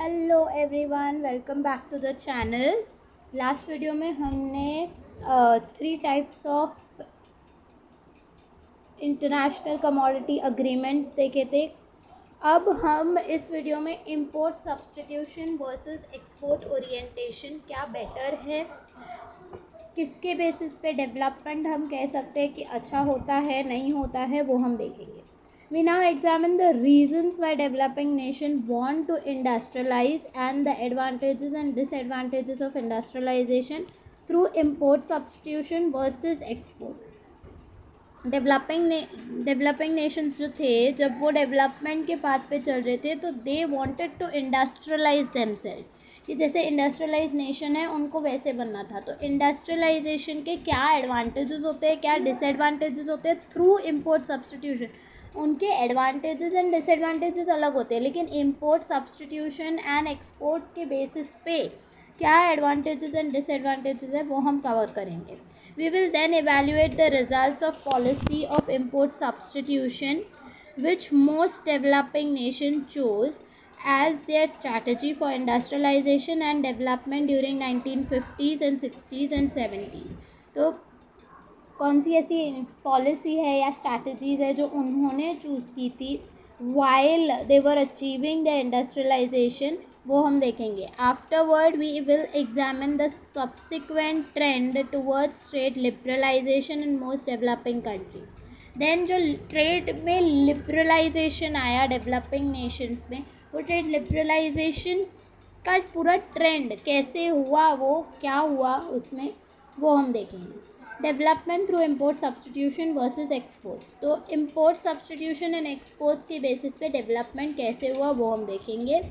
Hello everyone, welcome back to the channel. Last video में हमने 3 types of international commodity agreements देखे थे। अब हम इस वीडियो में import substitution versus export orientation क्या बेटर है, किसके बेसिस पे डेवलपमेंट हम कह सकते हैं कि अच्छा होता है नहीं होता है, वो हम देखेंगे। We now examine the reasons why developing nations want to industrialize and the advantages and disadvantages of industrialization through import substitution versus export. Developing nations जो थे, जब वो डेवलपमेंट के पाथ पे चल रहे थे तो they wanted to industrialize themselves, कि जैसे इंडस्ट्रियलाइज नेशन है उनको वैसे बनना था। तो इंडस्ट्रियलाइजेशन के क्या एडवांटेजेस होते हैं, क्या डिसएडवांटेजेस होते हैं थ्रू इंपोर्ट सब्स्टिट्यूशन। उनके एडवांटेजेस एंड डिसएडवांटेजेस अलग होते हैं, लेकिन इंपोर्ट सब्स्टिट्यूशन एंड एक्सपोर्ट के बेसिस पे क्या एडवांटेजेस एंड डिसएडवांटेजेस है वो हम कवर करेंगे। We will then evaluate the results of policy of import substitution, which most developing nations chose as their strategy for industrialization and development during 1950s and 60s and 70s. तो कौन सी ऐसी policy है या strategies है जो उन्होंने choose की थी while they were achieving the industrialization, वो हम देखेंगे। Afterward we will examine the subsequent trend towards trade liberalization in most developing country. Then जो ट्रेड में लिबरलाइजेशन आया डेवलपिंग नेशंस में, वो ट्रेड लिबरलाइजेशन का पूरा ट्रेंड कैसे हुआ, वो क्या हुआ उसमें, वो हम देखेंगे। Development through import substitution versus exports. तो इम्पोर्ट सब्स्टिट्यूशन एंड एक्सपोर्ट्स के बेसिस पे डेवलपमेंट कैसे हुआ वो हम देखेंगे।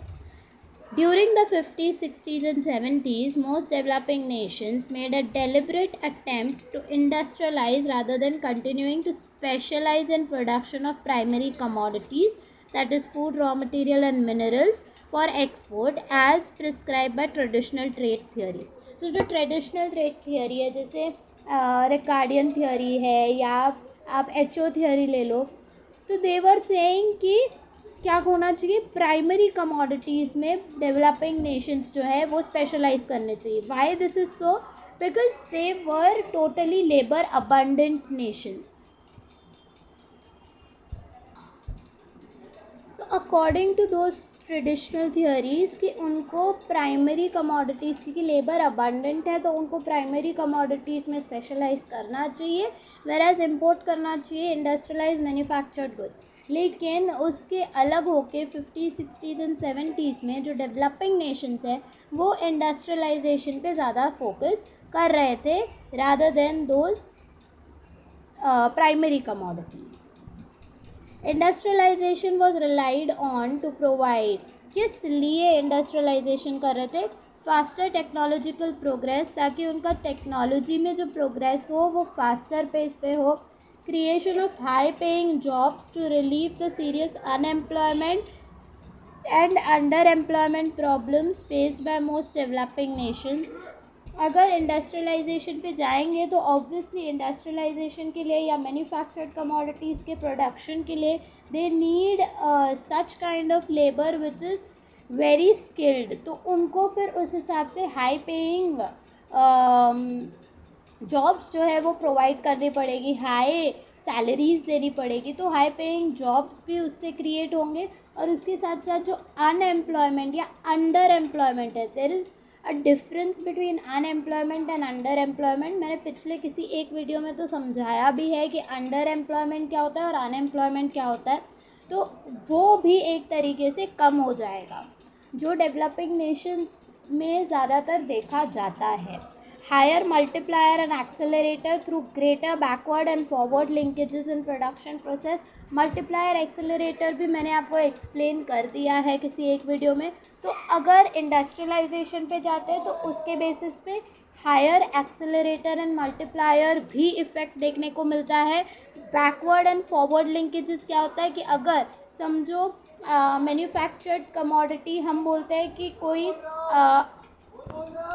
During the 50s, 60s and 70s, most developing nations made a deliberate attempt to industrialize rather than continuing to specialize in production of primary commodities, that is food, raw material and minerals, for export as prescribed by traditional trade theory. So जो traditional trade theory है, जैसे Ricardian theory है या आप HO theory ले लो, तो दे were saying कि क्या होना चाहिए, प्राइमरी कमोडिटीज़ में डेवलपिंग नेशंस जो है वो स्पेशलाइज करने चाहिए। Why this is so? Because they were totally labour abundant nations. तो according to those traditional theories कि उनको प्राइमरी कमोडिटीज़, क्योंकि लेबर अबंडेंट है तो उनको प्राइमरी कमोडिटीज़ में स्पेशलाइज करना चाहिए, वेराज इम्पोर्ट करना चाहिए इंडस्ट्रियलाइज मैन्युफैक्चर्ड गुड्स। लेकिन उसके अलग होके 50s, 60s एंड 70s में जो डेवलपिंग नेशंस है वो इंडस्ट्रियलाइजेशन पे ज़्यादा फोकस कर रहे थे rather than those primary commodities. Industrialization was relied on to provide, किस लिए इंडस्ट्रियलाइजेशन कर रहे थे? फास्टर टेक्नोलॉजिकल प्रोग्रेस, ताकि उनका टेक्नोलॉजी में जो प्रोग्रेस हो वो फास्टर पेस पे हो। Creation of high-paying jobs to relieve the serious unemployment and underemployment problems faced by most developing nations. अगर इंडस्ट्रियलाइजेशन पे जाएंगे तो ऑब्वियसली इंडस्ट्रियलाइजेशन के लिए या मैन्युफैक्चर्ड कमोडिटीज़ के प्रोडक्शन के लिए they need such kind of labour which is very skilled. तो उनको फिर उस हिसाब से हाई पेइंग जॉब्स जो है वो प्रोवाइड करनी पड़ेगी, हाई सैलरीज देनी पड़ेगी। तो हाई पेइंग जॉब्स भी उससे क्रिएट होंगे और उसके साथ साथ जो अनएम्प्लॉयमेंट या अंडर एम्प्लॉयमेंट है, there is a difference between unemployment and underemployment. मैंने पिछले किसी एक वीडियो में तो समझाया भी है कि अंडर एम्प्लॉयमेंट क्या होता है और अनएम्प्लॉयमेंट क्या होता है, तो वो भी एक तरीके से कम हो जाएगा, जो डेवलपिंग नेशंस में ज़्यादातर देखा जाता है। Higher multiplier and accelerator through greater backward and forward linkages in production process. Multiplier accelerator भी मैंने आपको एक्सप्लेन कर दिया है किसी एक वीडियो में। तो अगर इंडस्ट्रियलाइजेशन पे जाते हैं तो उसके बेसिस पे हायर एक्सेलरेटर एंड मल्टीप्लायर भी इफ़ेक्ट देखने को मिलता है। बैकवर्ड एंड फॉरवर्ड लिंकेजेस क्या होता है कि अगर समझो मैन्युफैक्चर्ड कमोडिटी, हम बोलते हैं कि कोई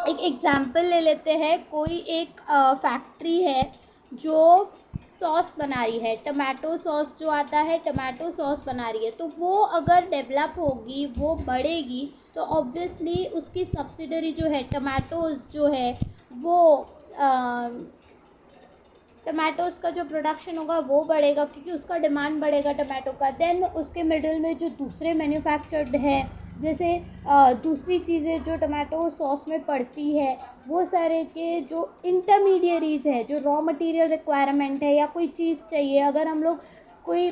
एक एग्जाम्पल ले लेते हैं, कोई एक फैक्ट्री है जो सॉस बना रही है, टमाटो सॉस जो आता है, टमाटो सॉस बना रही है, तो वो अगर डेवलप होगी, वो बढ़ेगी, तो ऑब्वियसली उसकी सब्सिडरी जो है टमाटोज़ जो है वो टमाटोज़ का जो प्रोडक्शन होगा वो बढ़ेगा, क्योंकि उसका डिमांड बढ़ेगा टमाटो का। देन उसके मिडिल में जो दूसरे मैन्युफैक्चर्ड है, जैसे दूसरी चीज़ें जो टमाटो सॉस में पड़ती है, वो सारे के जो इंटरमीडियरीज़ है, जो रॉ मटेरियल रिक्वायरमेंट है या कोई चीज़ चाहिए, अगर हम लोग कोई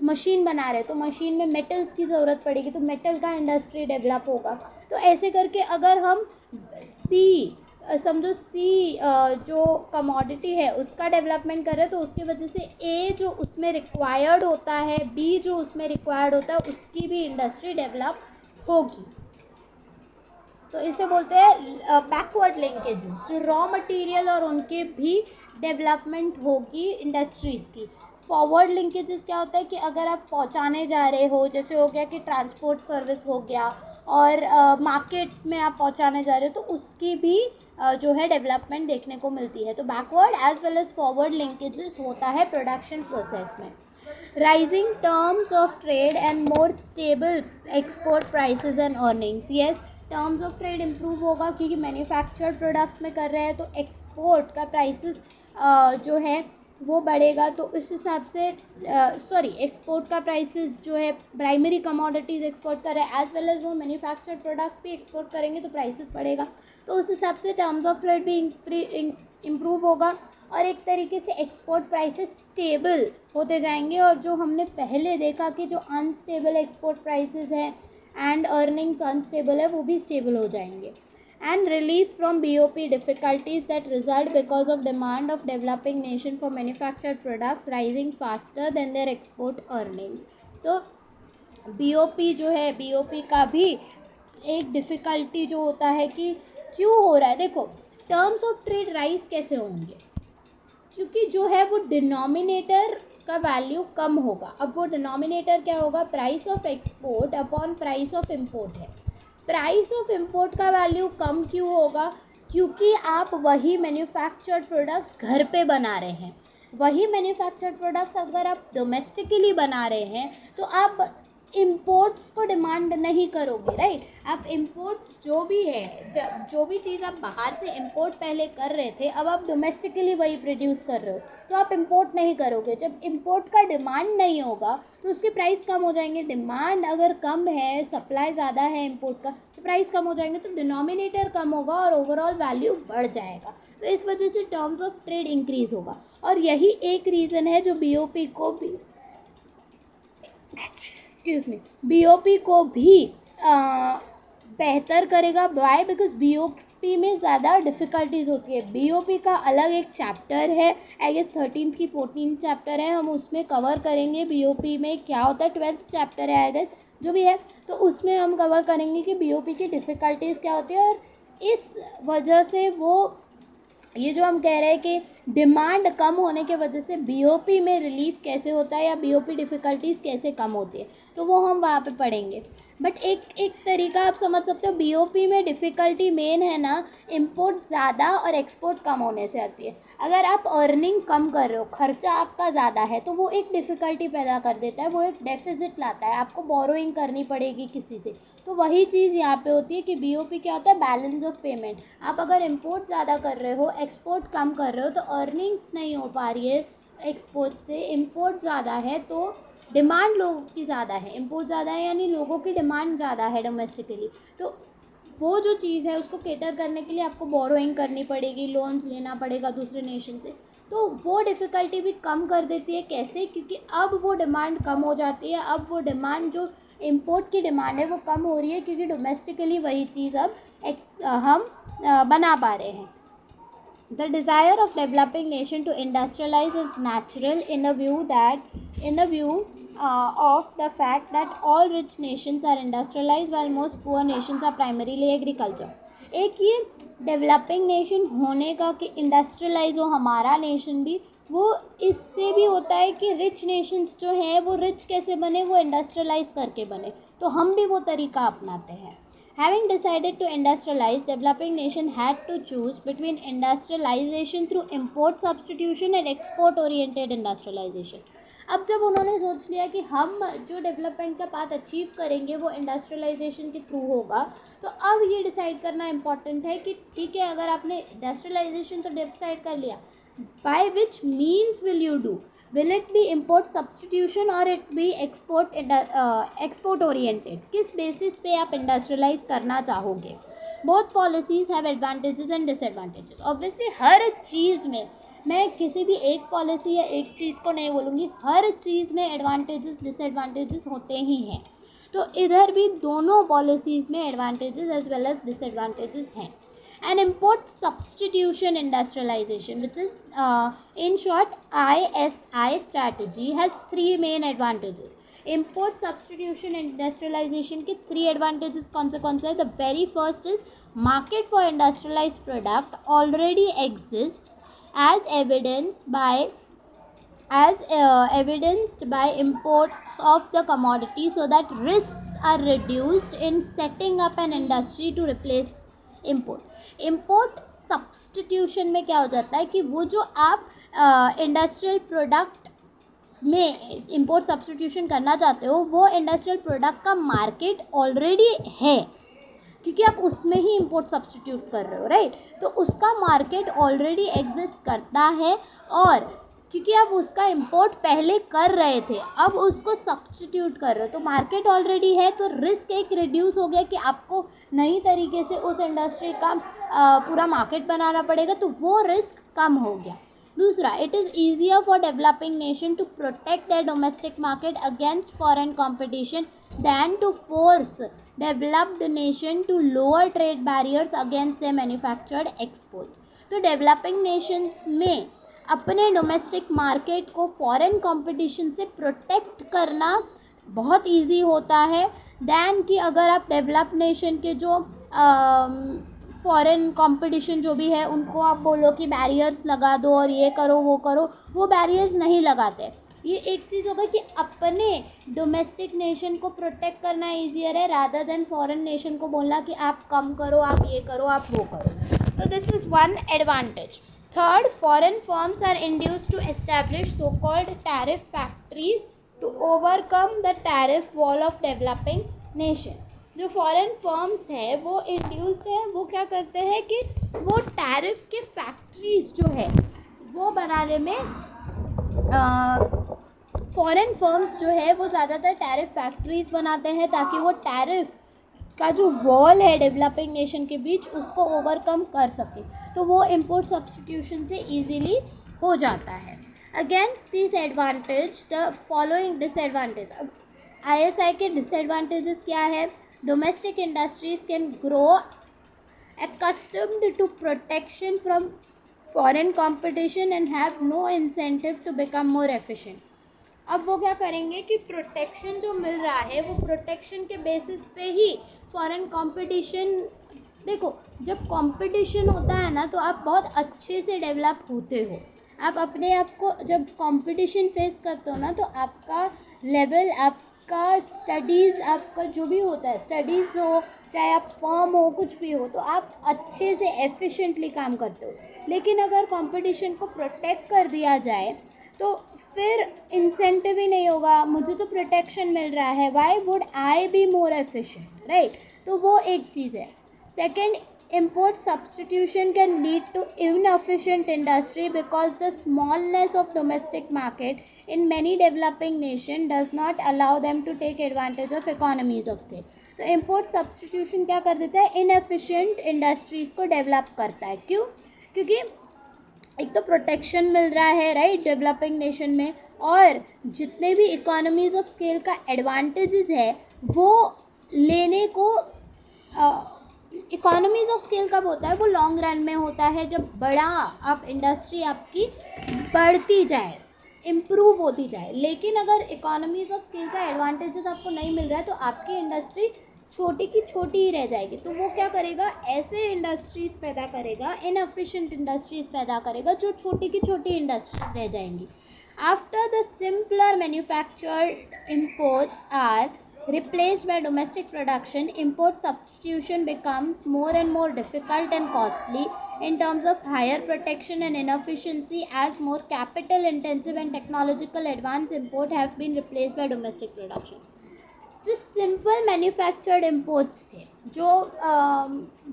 मशीन बना रहे तो मशीन में मेटल्स की ज़रूरत पड़ेगी, तो मेटल का इंडस्ट्री डेवलप होगा। तो ऐसे करके अगर हम समझो सी जो कमोडिटी है उसका डेवलपमेंट कर रहे हैं, तो उसकी वजह से ए जो उसमें रिक्वायर्ड होता है, बी जो उसमें रिक्वायर्ड होता है, उसकी भी इंडस्ट्री डेवलप होगी। तो इसे बोलते हैं बैकवर्ड लिंकेजेस, जो रॉ मटेरियल और उनके भी डेवलपमेंट होगी इंडस्ट्रीज़ की। फॉरवर्ड लिंकेजेस क्या होता है कि अगर आप पहुंचाने जा रहे हो, जैसे हो गया कि ट्रांसपोर्ट सर्विस हो गया, और मार्केट में आप पहुंचाने जा रहे हो, तो उसकी भी जो है डेवलपमेंट देखने को मिलती है। तो backward as well as forward linkages होता है प्रोडक्शन प्रोसेस में। Rising terms of trade and more stable export prices and earnings. Yes, terms of trade improve होगा, क्योंकि मैन्युफैक्चर्ड प्रोडक्ट्स में कर रहे हैं, तो एक्सपोर्ट का प्राइसेस जो है वो बढ़ेगा। तो उस हिसाब से एक्सपोर्ट का प्राइसेस जो है, प्राइमरी कमोडिटीज़ एक्सपोर्ट कर रहे हैं एज वेल एज वो मैन्युफैक्चर्ड प्रोडक्ट्स भी एक्सपोर्ट करेंगे, तो प्राइसेस बढ़ेगा। तो उस हिसाब से टर्म्स ऑफ ट्रेड भी इम्प्रूव होगा, और एक तरीके से एक्सपोर्ट प्राइसेस स्टेबल होते जाएंगे। और जो हमने पहले देखा कि जो अनस्टेबल एक्सपोर्ट प्राइसेस हैं एंड अर्निंग्स अनस्टेबल है, वो भी स्टेबल हो जाएंगे। And relief from BOP difficulties that result because of demand of developing nation for manufactured products rising faster than their export earnings. तो BOP जो है, BOP का भी एक डिफ़िकल्टी जो होता है कि क्यों हो रहा है। देखो, टर्म्स ऑफ ट्रेड राइज कैसे होंगे, क्योंकि जो है वो डिनोमिनेटर का वैल्यू कम होगा। अब वो डिनोमिनेटर क्या होगा, price of export upon price of import है। प्राइस ऑफ इम्पोर्ट का वैल्यू कम क्यों होगा, क्योंकि आप वही मैन्युफैक्चर्ड प्रोडक्ट्स घर पे बना रहे हैं। वही मैन्युफैक्चर्ड प्रोडक्ट्स अगर आप डोमेस्टिकली बना रहे हैं, तो आप इम्पोर्ट्स को डिमांड नहीं करोगे, राइट। आप इम्पोर्ट्स जो भी है, जो भी चीज़ आप बाहर से इम्पोर्ट पहले कर रहे थे, अब आप डोमेस्टिकली वही प्रोड्यूस कर रहे हो, तो आप इम्पोर्ट नहीं करोगे। जब इम्पोर्ट का डिमांड नहीं होगा तो उसके प्राइस कम हो जाएंगे। डिमांड अगर कम है, सप्लाई ज़्यादा है इम्पोर्ट का, तो प्राइस कम हो जाएंगे, तो डिनोमिनेटर कम होगा और ओवरऑल वैल्यू बढ़ जाएगा। तो इस वजह से टर्म्स ऑफ ट्रेड इंक्रीज़ होगा, और यही एक रीज़न है जो BOP को भी BOP को भी बेहतर करेगा। वाई? बिकॉज BOP में ज़्यादा डिफ़िकल्टीज़ होती है। BOP का अलग एक चैप्टर है, आई गेस 13th की 14th चैप्टर है, हम उसमें कवर करेंगे BOP में क्या होता है। 12th चैप्टर है आई गेस, जो भी है, तो उसमें हम कवर करेंगे कि BOP की डिफ़िकल्टीज़ क्या होती है, और इस वजह से वो ये जो हम कह रहे हैं कि डिमांड कम होने के वजह से BOP में रिलीफ कैसे होता है, या BOP डिफ़िकल्टीज़ कैसे कम होती है, तो वो हम वहाँ पे पढ़ेंगे। बट एक तरीका आप समझ सकते हो, BOP में डिफ़िकल्टी मेन है ना, इंपोर्ट ज़्यादा और एक्सपोर्ट कम होने से आती है। अगर आप अर्निंग कम कर रहे हो, खर्चा आपका ज़्यादा है, तो वो एक डिफ़िकल्टी पैदा कर देता है, वो एक डेफिसिट लाता है, आपको बोरोइंग करनी पड़ेगी किसी से। तो वही चीज़ यहाँ पे होती है कि BOP क्या होता है, बैलेंस ऑफ पेमेंट। आप अगर इंपोर्ट ज़्यादा कर रहे हो, एक्सपोर्ट कम कर रहे हो, तो अर्निंग्स नहीं हो पा रही है एक्सपोर्ट से। इंपोर्ट ज़्यादा है तो डिमांड लोगों की ज़्यादा है, इंपोर्ट ज़्यादा है यानी लोगों की डिमांड ज़्यादा है डोमेस्टिकली, तो वो जो चीज़ है उसको केटर करने के लिए आपको बोरोइंग करनी पड़ेगी, लोन्स लेना पड़ेगा दूसरे नेशन से। तो वो डिफ़िकल्टी भी कम कर देती है। कैसे? क्योंकि अब वो डिमांड कम हो जाती है, अब वो डिमांड जो इंपोर्ट की डिमांड है वो कम हो रही है, क्योंकि डोमेस्टिकली वही चीज़ अब हम बना पा रहे हैं। The desire of developing nation to industrialize is natural in a view of the fact that all rich nations are industrialized while most poor nations are primarily agriculture. एक ये डेवलपिंग नेशन होने का कि इंडस्ट्रियलाइज हो हमारा nation भी, वो इससे भी होता है कि रिच नेशंस जो हैं वो रिच कैसे बने, वो इंडस्ट्रियलाइज करके बने, तो हम भी वो तरीका अपनाते हैं। Having decided to industrialize, developing nation had to choose between industrialization through import substitution and export oriented industrialization. अब जब उन्होंने सोच लिया कि हम जो डेवलपमेंट का पाथ अचीव करेंगे वो इंडस्ट्रियलाइजेशन के थ्रू होगा, तो अब ये डिसाइड करना इम्पॉर्टेंट है कि ठीक है, अगर आपने इंडस्ट्रियलाइजेशन तो डिसाइड कर लिया, by which means will you do? Will it be import substitution और इट बी एक्सपोर्ट ओरिएंटेड? किस बेसिस पे आप इंडस्ट्रियलाइज करना चाहोगे? Both policies have advantages and disadvantages. Obviously हर चीज़ में, मैं किसी भी एक पॉलिसी या एक चीज़ को नहीं बोलूँगी, हर चीज़ में एडवांटेजेस डिसएडवांटेजेस होते ही हैं. तो इधर भी दोनों पॉलिसीज़ में advantages as well as disadvantages हैं. And import substitution industrialization, which is in short ISI strategy, has three main advantages. Import substitution industrialization के three advantages कौन से हैं? The very first is market for industrialized product already exists as evidenced by imports of the commodity, so that risks are reduced in setting up an industry to replace import. Import substitution में क्या हो जाता है कि वो जो आप industrial product में इम्पोर्ट सब्सटीट्यूशन करना चाहते हो, वो इंडस्ट्रियल प्रोडक्ट का मार्केट ऑलरेडी है, क्योंकि आप उसमें ही इम्पोर्ट सब्सटीट्यूट कर रहे हो, राइट? तो उसका मार्केट ऑलरेडी एग्जिस्ट करता है, और क्योंकि आप उसका इम्पोर्ट पहले कर रहे थे, अब उसको सब्सटीट्यूट कर रहे हो, तो मार्केट ऑलरेडी है, तो रिस्क एक रिड्यूस हो गया कि आपको नई तरीके से उस इंडस्ट्री का पूरा मार्केट बनाना पड़ेगा, तो वो रिस्क कम हो गया. दूसरा, it is easier for developing nation to protect their domestic market against foreign competition than to force developed nation to lower trade barriers against their manufactured exports. तो डेवलपिंग नेशंस में अपने domestic market को foreign competition से protect करना बहुत easy होता है then कि अगर आप डेवलप नेशन के जो फॉरेन कंपटीशन जो भी है उनको आप बोलो कि बैरियर्स लगा दो और ये करो वो करो, वो बैरियर्स नहीं लगाते. ये एक चीज़ होगा कि अपने डोमेस्टिक नेशन को प्रोटेक्ट करना ईजियर है रादर देन फॉरेन नेशन को बोलना कि आप कम करो, आप ये करो, आप वो करो. तो this is one advantage. Third, foreign firms are induced to establish so-called tariff factories to overcome the tariff wall of developing nation. जो फॉरेन फर्म्स है वो इंड्यूस्ड है, वो क्या करते हैं कि वो टैरिफ के फैक्ट्रीज जो है वो बनाने में, फॉरेन फर्म्स जो है वो ज़्यादातर टैरिफ फैक्ट्रीज बनाते हैं ताकि वो टैरिफ का जो वॉल है डेवलपिंग नेशन के बीच उसको ओवरकम कर सके, तो वो इम्पोर्ट सब्सटीट्यूशन से इजीली हो जाता है. Against this advantage the following disadvantage. अब ISI के डिसएडवांटेजेस क्या है? Domestic industries can grow accustomed to protection from foreign competition and have no incentive to become more efficient. अब वो क्या करेंगे कि प्रोटेक्शन जो मिल रहा है वो प्रोटेक्शन के बेसिस पे ही फॉरेन कंपटीशन, देखो जब कंपटीशन होता है ना तो आप बहुत अच्छे से डेवलप होते हो. आप अपने आप को जब कंपटीशन फेस करते हो ना तो आपका लेवल, आपका स्टडीज़, आपका जो भी होता है, स्टडीज़ हो चाहे आप फर्म हो कुछ भी हो, तो आप अच्छे से एफिशिएंटली काम करते हो. लेकिन अगर कंपटीशन को प्रोटेक्ट कर दिया जाए तो फिर इंसेंटिव ही नहीं होगा. मुझे तो प्रोटेक्शन मिल रहा है, why would I be more efficient, right? तो वो एक चीज़ है. Second, import substitution can lead to inefficient industry because the smallness of domestic market in many developing nation does not allow them to take advantage of economies of scale. तो import substitution क्या कर देता है? inefficient industries को develop करता है. क्यों? क्योंकि एक तो प्रोटेक्शन मिल रहा है, राइट, डेवलपिंग नेशन में, और जितने भी इकोनॉमीज ऑफ स्केल का एडवांटेजेस है वो लेने को, इकोनॉमीज ऑफ स्केल कब होता है? वो लॉन्ग रन में होता है, जब बड़ा आप इंडस्ट्री आपकी बढ़ती जाए, इम्प्रूव होती जाए. लेकिन अगर इकोनॉमीज ऑफ स्केल का एडवांटेजेस आपको नहीं मिल रहा है तो आपकी इंडस्ट्री छोटी की छोटी ही रह जाएगी. तो वो क्या करेगा? ऐसे इंडस्ट्रीज़ पैदा करेगा, इनएफिशिएंट इंडस्ट्रीज़ पैदा करेगा जो छोटी की छोटी इंडस्ट्रीज रह जाएंगी. After the simpler manufactured imports are replaced by domestic production, import substitution becomes more and more difficult and costly in terms of higher protection and inefficiency, as more capital intensive and technological advanced import have been replaced by domestic production. जो simple manufactured imports थे, जो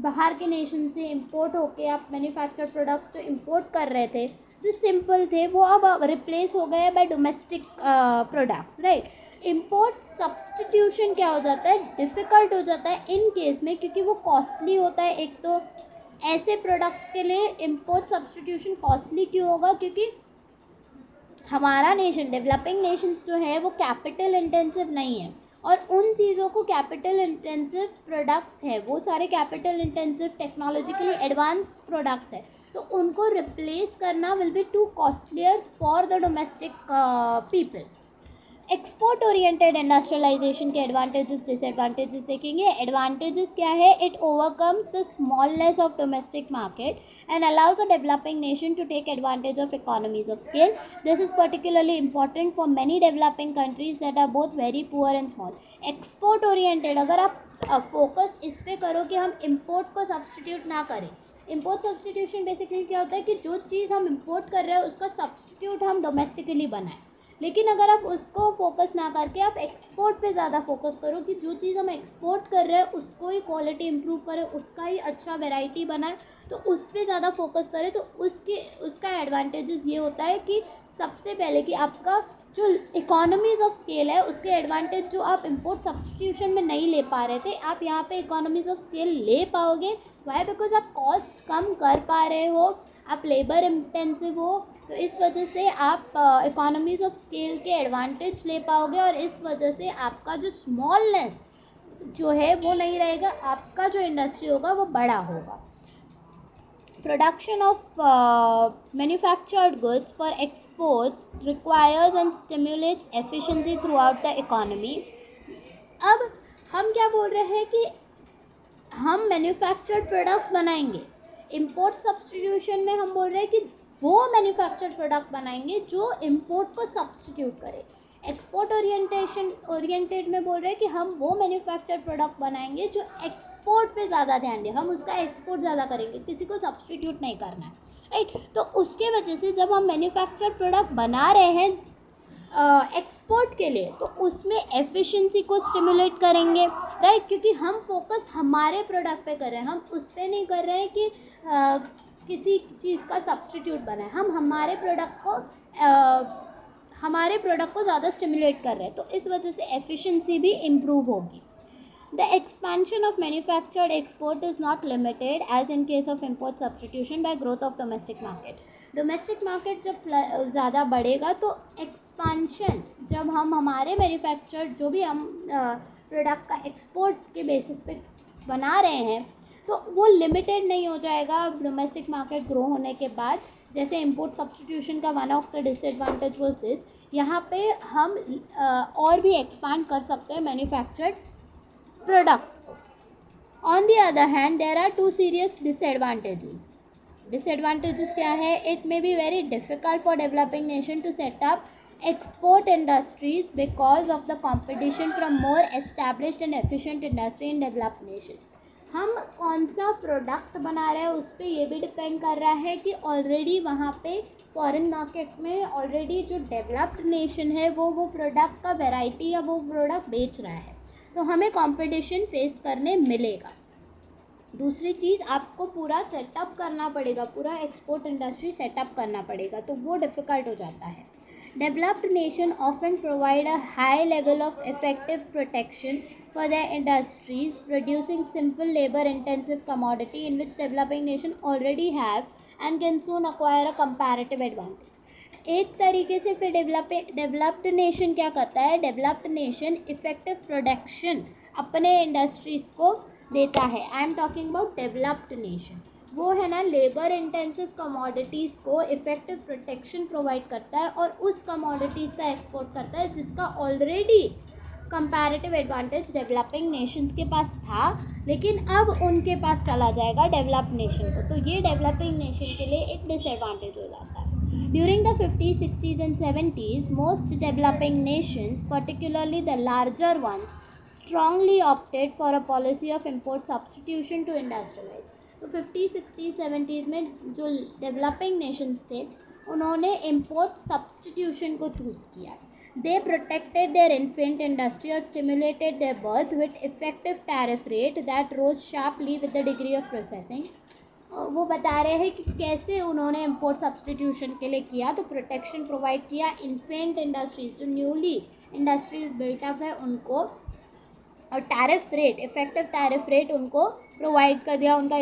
बाहर के nation से import होके आप manufactured products जो import कर रहे थे, जो सिंपल थे, वो अब रिप्लेस हो गए bye domestic products, right. Import substitution क्या हो जाता है, डिफ़िकल्ट हो जाता है इन केस में, क्योंकि वो कॉस्टली होता है. एक तो ऐसे प्रोडक्ट्स के लिए इम्पोर्ट सब्सटीट्यूशन कॉस्टली क्यों होगा, क्योंकि हमारा नेशन, डेवलपिंग नेशंस जो है वो कैपिटल इंटेंसिव नहीं है, और उन चीज़ों को कैपिटल इंटेंसिव प्रोडक्ट्स है, वो सारे capital intensive technologically advance products है, तो उनको रिप्लेस करना will be too costlier for the domestic people. Export oriented industrialization के एडवांटेजेस डिसएडवांटेजेस देखेंगे. एडवांटेजेस क्या है, it overcomes the smallness of domestic market and allows a developing nation to take advantage of economies of scale. This is particularly important for many developing countries that are both very poor and small. Export oriented, अगर आप focus इस पे करो कि हम import को substitute ना करें. इम्पोर्ट सब्सटीट्यूशन बेसिकली क्या होता है कि जो चीज़ हम इम्पोर्ट कर रहे हैं उसका सब्सटीट्यूट हम डोमेस्टिकली बनाएं. लेकिन अगर आप उसको फोकस ना करके आप एक्सपोर्ट पे ज़्यादा फोकस करो कि जो चीज़ हम एक्सपोर्ट कर रहे हैं उसको ही क्वालिटी इम्प्रूव करें, उसका ही अच्छा वैरायटी बनाए, तो उस पर ज़्यादा फोकस करें, तो उसका एडवांटेजेस ये होता है कि सबसे पहले कि आपका जो इकोनॉमीज़ ऑफ स्केल है उसके एडवांटेज जो आप इंपोर्ट सब्सटीट्यूशन में नहीं ले पा रहे थे, आप यहाँ पे इकोनॉमीज़ ऑफ स्केल ले पाओगे. वाई, बिकॉज आप कॉस्ट कम कर पा रहे हो, आप लेबर इंटेंसिव हो, तो इस वजह से आप इकोनॉमीज़ ऑफ स्केल के एडवांटेज ले पाओगे, और इस वजह से आपका जो स्मॉलनेस जो है वो नहीं रहेगा, आपका जो इंडस्ट्री होगा वो बड़ा होगा. Production of manufactured goods for export requires and stimulates efficiency throughout the economy. अब हम क्या बोल रहे हैं कि हम मैन्युफैक्चर्ड प्रोडक्ट्स बनाएंगे. इम्पोर्ट सब्सटीट्यूशन में हम बोल रहे हैं कि वो मैन्युफैक्चर्ड प्रोडक्ट बनाएंगे जो इम्पोर्ट को सब्सटीट्यूट करे. एक्सपोर्ट ओरिएंटेड में बोल रहे हैं कि हम वो मैन्युफैक्चर प्रोडक्ट बनाएंगे जो एक्सपोर्ट पे ज़्यादा ध्यान दें, हम उसका एक्सपोर्ट ज़्यादा करेंगे, किसी को सब्सटीट्यूट नहीं करना है, राइट. तो उसके वजह से जब हम मैन्युफैक्चर प्रोडक्ट बना रहे हैं एक्सपोर्ट के लिए, तो उसमें एफिशिएंसी को स्टिमुलेट करेंगे, राइट, क्योंकि हम फोकस हमारे प्रोडक्ट पे कर रहे हैं, हम उस पर नहीं कर रहे हैं कि किसी चीज़ का सब्सटीट्यूट बनाए. हम हमारे प्रोडक्ट को ज़्यादा स्टिमुलेट कर रहे हैं, तो इस वजह से एफिशिएंसी भी इम्प्रूव होगी. The expansion of manufactured export is not limited as in case of import substitution by growth of domestic market. Domestic market जब ज़्यादा बढ़ेगा तो एक्सपेंशन, जब हम हमारे मैन्युफैक्चर्ड जो भी हम प्रोडक्ट का एक्सपोर्ट के बेसिस पे बना रहे हैं, तो वो लिमिटेड नहीं हो जाएगा डोमेस्टिक मार्केट ग्रो होने के बाद. जैसे इंपोर्ट सब्सटीट्यूशन का one of the disadvantage was this, यहाँ पे हम और भी एक्सपांड कर सकते हैं manufactured product. On the other hand there are two serious disadvantages. Disadvantages क्या है, it may be very difficult for developing nation to set up export industries because of the competition from more established and efficient industry in developed nation. हम कौन सा product बना रहे हैं उस पर ये भी डिपेंड कर रहा है कि ऑलरेडी वहाँ पे फॉरेन मार्केट में ऑलरेडी जो डेवलप्ड नेशन है वो प्रोडक्ट का वैरायटी या वो प्रोडक्ट बेच रहा है, तो हमें कंपटीशन फेस करने मिलेगा. दूसरी चीज़, आपको पूरा सेटअप करना पड़ेगा, पूरा एक्सपोर्ट इंडस्ट्री सेटअप करना पड़ेगा, तो वो डिफ़िकल्ट हो जाता है. Developed nations often provide a high level of effective protection for their industries, producing simple labor-intensive commodity in which developing nations already have and can soon acquire a comparative advantage. एक तरीके से फिर developed nation क्या करता है, developed nation effective production अपने industries को देता है. I am talking about developed nation. वो है ना लेबर इंटेंसिव कमोडिटीज़ को इफ़ेक्टिव प्रोटेक्शन प्रोवाइड करता है और उस कमोडिटीज़ का एक्सपोर्ट करता है जिसका already comparative advantage developing Nations के पास था, लेकिन अब उनके पास चला जाएगा डेवलप्ड नेशन को, तो ये डेवलपिंग नेशन के लिए एक डिसएडवांटेज हो जाता है. During the 50s, 60s and 70s, most developing nations, particularly the larger ones, strongly opted for a policy of import substitution to industrialize. तो 50, 60, 70s में जो डेवलपिंग नेशंस थे उन्होंने इम्पोर्ट सब्सटीट्यूशन को चूज़ किया. They protected their infant industry or stimulated their birth with effective tariff rate that rose sharply with the degree of processing. वो बता रहे हैं कि कैसे उन्होंने इम्पोर्ट सब्सटीट्यूशन के लिए किया. तो प्रोटेक्शन प्रोवाइड किया इन्फेंट इंडस्ट्रीज, जो न्यूली इंडस्ट्रीज बिल्टअप है उनको, और tariff rate, effective tariff rate उनको प्रोवाइड कर दिया, उनका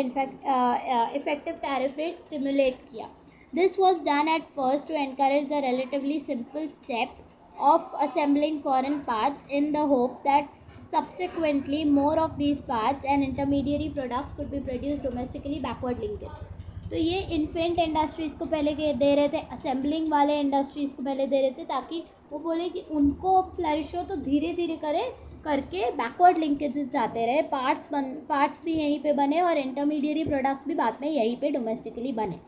इफेक्टिव टैरिफ रेट स्टिमुलेट किया. This was done at first to encourage the relatively simple step of assembling foreign parts in the hope that subsequently more of these parts and intermediary products could be produced domestically. Backward linkages. तो ये infant industries को पहले दे रहे थे, assembling वाले industries को पहले दे रहे थे, ताकि वो बोले कि उनको फ्लरिश हो तो धीरे धीरे करके बैकवर्ड लिंकेजेस जाते रहे, पार्ट्स भी यहीं पे बने और इंटरमीडिएरी प्रोडक्ट्स भी बाद में यहीं पे डोमेस्टिकली बने.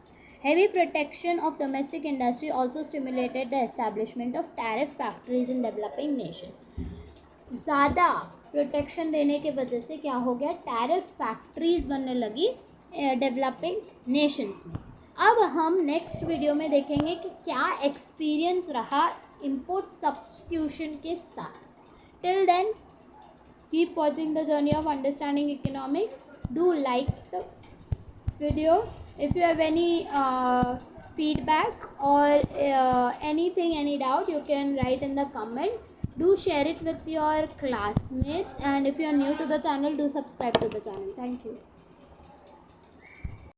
Heavy protection of domestic industry also stimulated the establishment of tariff factories in developing nations. ज़्यादा प्रोटेक्शन देने के वजह से क्या हो गया, टैरिफ फैक्ट्रीज बनने लगी डेवलपिंग नेशंस में. अब हम नेक्स्ट वीडियो में देखेंगे कि क्या एक्सपीरियंस रहा इम्पोर्ट सब्सटीट्यूशन के साथ. Till then keep watching the journey of understanding economics. Do like the video. If you have any feedback or anything, any doubt, you can write in the comment. Do share it with your classmates, and if you are new to the channel, do subscribe to the channel. Thank you.